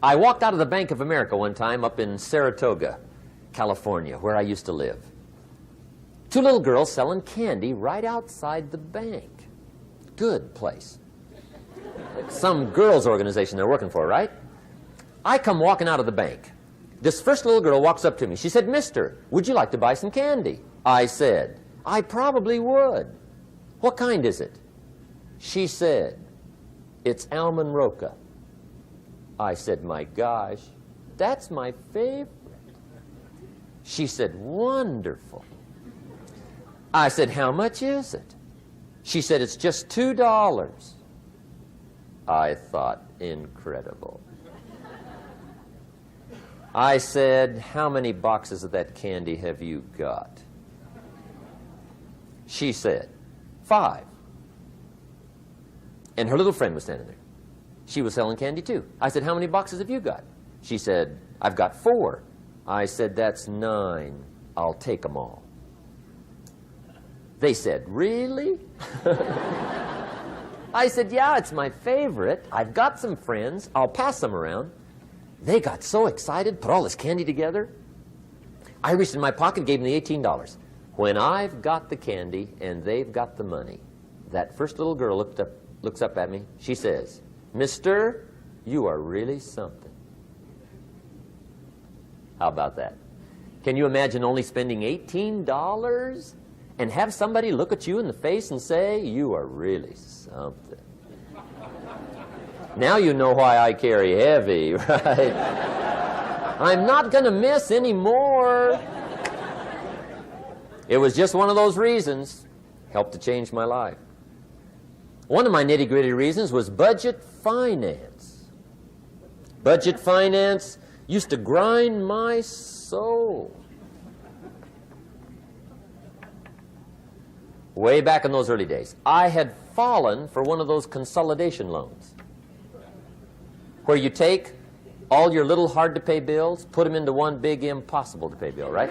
I walked out of the Bank of America one time up in Saratoga, California, where I used to live. Two little girls selling candy right outside the bank. Good place. Some girls' organization they're working for, right? I come walking out of the bank. This first little girl walks up to me. She said, "Mister, would you like to buy some candy?" I said, "I probably would." "What kind is it?" She said, "It's almond roca." I said, "My gosh, that's my favorite." She said, "Wonderful." I said, "How much is it?" She said, "It's just $2. I thought, incredible. I said, "How many boxes of that candy have you got?" She said, 5. And her little friend was standing there. She was selling candy too. I said, "How many boxes have you got?" She said, "I've got 4. I said, "That's 9. I'll take them all." They said, "Really?" I said, "Yeah, it's my favorite. I've got some friends. I'll pass them around." They got so excited, put all this candy together. I reached in my pocket, gave them the $18. When I've got the candy and they've got the money, that first little girl looks up at me. She says, "Mister, you are really something." How about that? Can you imagine only spending $18 and have somebody look at you in the face and say, "You are really something"? Now you know why I carry heavy, right? I'm not going to miss anymore. It was just one of those reasons. Helped to change my life. One of my nitty-gritty reasons was budget finance. Budget finance used to grind my soul. Way back in those early days, I had fallen for one of those consolidation loans, where you take all your little hard-to-pay bills, put them into one big impossible-to-pay bill, right?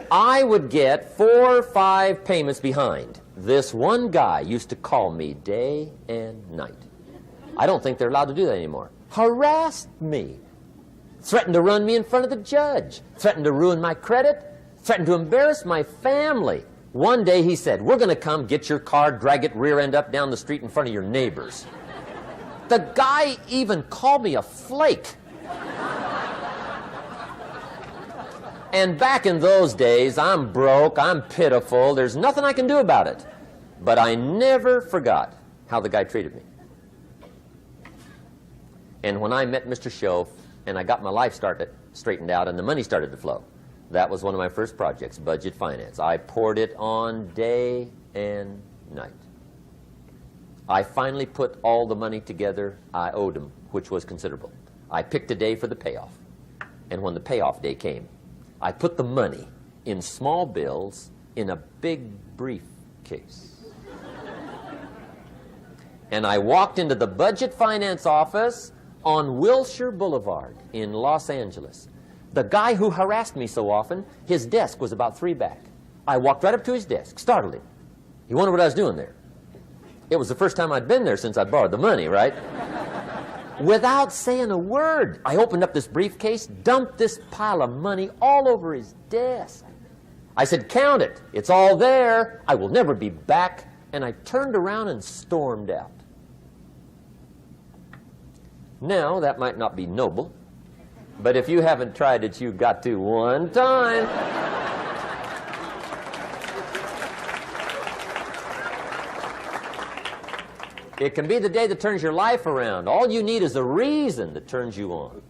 I would get 4 or 5 payments behind. This one guy used to call me day and night. I don't think they're allowed to do that anymore. Harassed me. Threatened to run me in front of the judge. Threatened to ruin my credit. Threatened to embarrass my family. One day he said, "We're going to come get your car, drag it rear end up down the street in front of your neighbors." The guy even called me a flake. And back in those days, I'm broke, I'm pitiful, there's nothing I can do about it. But I never forgot how the guy treated me. And when I met Mr. Schoaf and I got my life straightened out and the money started to flow, that was one of my first projects, budget finance. I poured it on day and night. I finally put all the money together I owed him, which was considerable. I picked a day for the payoff. And when the payoff day came, I put the money in small bills in a big briefcase. And I walked into the budget finance office on Wilshire Boulevard in Los Angeles. The guy who harassed me so often, his desk was about 3 back. I walked right up to his desk, startled him. He wondered what I was doing there. It was the first time I'd been there since I'd borrowed the money, right? Without saying a word, I opened up this briefcase, dumped this pile of money all over his desk. I said, "Count it. It's all there. I will never be back." And I turned around and stormed out. Now, that might not be noble, but if you haven't tried it, you've got to one time. It can be the day that turns your life around. All you need is a reason that turns you on.